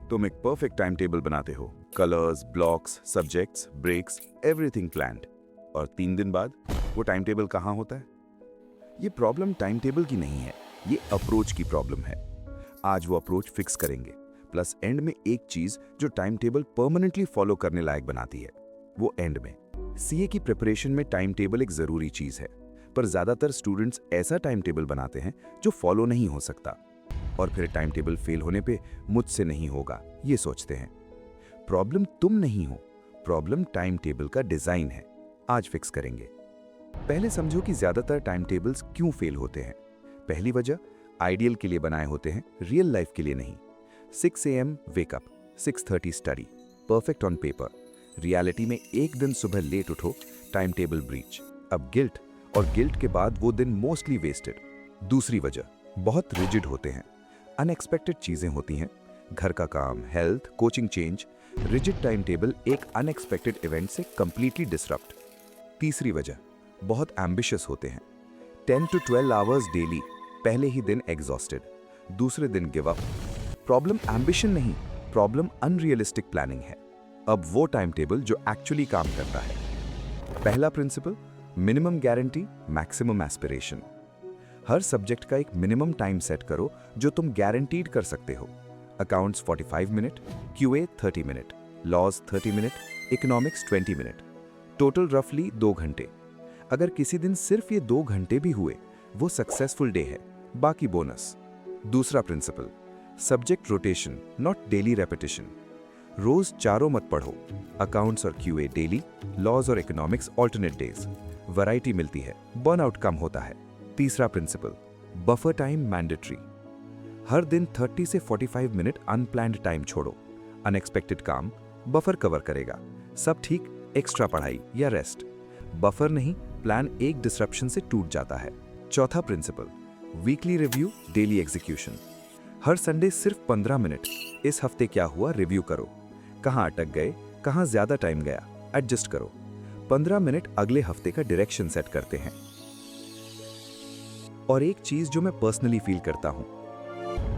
तुम एक perfect time table बनाते हो, colours, blocks, subjects, breaks, everything planned, और 3 दिन बाद वो टाइम टेबल कहाँ होता है? ये प्रॉब्लम टाइम टेबल की नहीं है, ये अप्रोच की प्रॉब्लम है। आज वो अप्रोच फिक्स करेंगे, प्लस एंड में एक चीज जो टाइम टेबल परमानेंटली फॉलो करने लायक बनाती है, वो एंड में। सीए की प्रिपरेशन में टाइम टेबल एक जरूरी चीज है, पर ज्यादातर स्टूडेंट्स ऐसा टाइम टेबल बनाते हैं जो फॉलो नहीं हो सकता, और फिर टाइम टेबल फेल होने पे मुझसे नहीं होगा ये सोचते हैं। प्रॉब्लम तुम नहीं हो, प्रॉब्लम टाइम टेबल का डिजाइन है। आज फिक्स करेंगे। पहले समझो कि ज्यादातर टाइम टेबल्स क्यों फेल होते हैं। पहली वजह, आइडियल के लिए बनाए होते हैं, रियल लाइफ के लिए नहीं। 6 AM wake up, 6:30 study, perfect on paper. Reality में एक दिन सुबह लेट उठो, टाइम टेबल ब्रीच। अब गिल्ट, और गिल्ट के बाद वो दिन मोस्टली वेस्टेड। दूसरी वजह, बहुत रिजिड होते हैं, अनएक्सपेक्टेड चीजें होती हैं, घर का काम, health, coaching change. Rigid time table एक अनएक्सपेक्टेड इवेंट से कंप्लीटली डिसरप्ट। तीसरी वजह, बहुत एम्बिशियस होते हैं, 10 to 12 आवर्स डेली, पहले ही दिन एग्जॉस्टेड, दूसरे दिन गिव अप। प्रॉब्लम एम्बिशन नहीं, प्रॉब्लम अनरियलिस्टिक प्लानिंग है। अब वो टाइम टेबल जो एक्चुअली काम करता है। पहला principle, minimum guarantee, maximum aspiration. हर सब्जेक्ट का एक मिनिमम टाइम सेट करो जो तुम गारंटीड कर सकते हो। Accounts 45 minute, QA 30 minute, laws 30 minute, economics 20 minute, total रफली 2 घंटे। अगर किसी दिन सिर्फ ये 2 घंटे भी हुए, वो सक्सेसफुल डे है, बाकी बोनस। दूसरा principle, subject rotation, not daily repetition. रोज चारों मत पढ़ो, अकाउंट्स और क्यूए डेली, लॉज और इकोनॉमिक्स ऑल्टरनेट डेज। वैरायटी मिलती है, बर्नआउट कम होता है। तीसरा प्रिंसिपल, बफर टाइम मैंडेटरी। हर दिन 30 से 45 मिनट अनप्लान्ड टाइम छोड़ो। अनएक्सपेक्टेड काम बफर कवर करेगा, सब ठीक, एक्स्ट्रा पढ़ाई या रेस्ट। बफर नहीं, प्लान एक डिसरप्शन से टूट जाता है। चौथा principle, weekly review, daily execution. हर संडे सिर्फ 15 मिनट, इस हफ्ते क्या हुआ रिव्यू करो, कहां अटक गए, कहां ज्यादा टाइम गया, एडजस्ट करो। 15 मिनट अगले हफ्ते का डायरेक्शन सेट करते हैं। और एक चीज जो मैं पर्सनली फील करता हूं,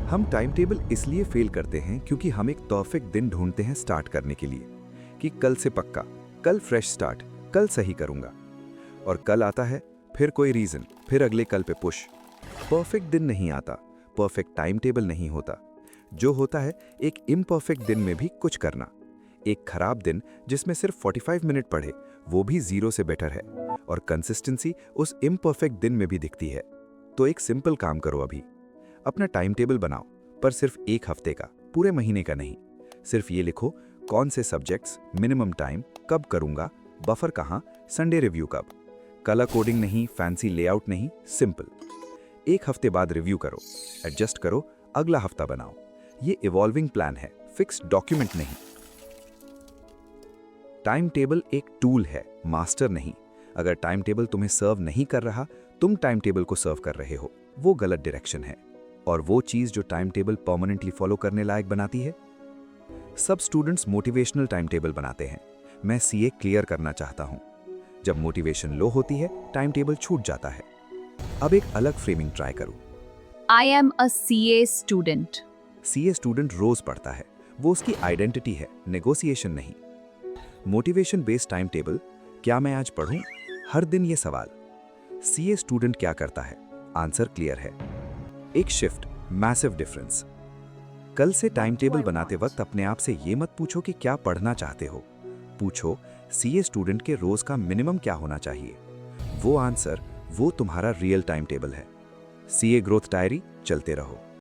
हम टाइम टेबल इसलिए फेल करते हैं क्योंकि हम एक परफेक्ट दिन ढूंढते हैं स्टार्ट करने के लिए, कि कल से पक्का, कल फ्रेश स्टार्ट, कल सही करूंगा। और कल आता है, फिर कोई रीजन, फिर अगले कल पे पुश। परफेक्ट दिन नहीं आता, परफेक्ट टाइम टेबल नहीं होता। जो होता है एक इम्परफेक्ट दिन में भी कुछ करना। एक खराब दिन जिसमें सिर्फ 45 मिनट पढ़े, वो भी 0 से बेटर है, और कंसिस्टेंसी उस इम्परफेक्ट दिन में भी दिखती है। तो एक सिंपल काम करो अभी, अपना टाइम टेबल बनाओ, पर सिर्फ एक हफ्ते का, पूरे महीने का नहीं। सिर्फ ये लिखो, कौन से सब्जेक्ट्स, मिनिमम टाइम, कब करूंगा, बफर कहाँ, संडे रिव्यू कब। कलर कोडिंग नहीं, फैंसी लेआउट नहीं, सिंपल। एक हफ्ते बाद रिव्यू करो, एडजस्ट करो, अगला हफ्ता बनाओ। ये इवॉल्विंग प्लान है, फिक्स्ड डॉक्यूमेंट नहीं। टाइम टेबल एक टूल है, मास्टर नहीं। अगर टाइम टेबल तुम्हें सर्व नहीं कर रहा, तुम टाइम टेबल को सर्व कर रहे हो, वो गलत डायरेक्शन है। और वो चीज जो टाइम टेबल परमानेंटली फॉलो करने लायक बनाती है। सब स्टूडेंट्स मोटिवेशनल टाइम टेबल बनाते हैं, मैं सीए क्लियर करना चाहता हूं। जब मोटिवेशन लो होती है, टाइम टेबल छूट जाता है। अब एक अलग फ्रेमिंग ट्राई करूं। I am a CA student. CA student रोज पढ़ता है, वो उसकी आइडेंटिटी है, नेगोशिएशन नहीं। मोटिवेशन बेस्ड टाइम टेबल, क्या मैं आज पढ़ूं, हर दिन ये सवाल। सीए स्टूडेंट क्या करता है, आंसर क्लियर है। एक शिफ्ट, मैसिव डिफरेंस। कल से टाइम टेबल बनाते वक्त अपने आप से ये मत पूछो कि क्या पढ़ना चाहते हो, पूछो सीए स्टूडेंट के रोज का मिनिमम क्या होना चाहिए। वो आंसर, वो तुम्हारा रियल टाइम टेबल है। सीए ग्रोथ डायरी, चलते रहो।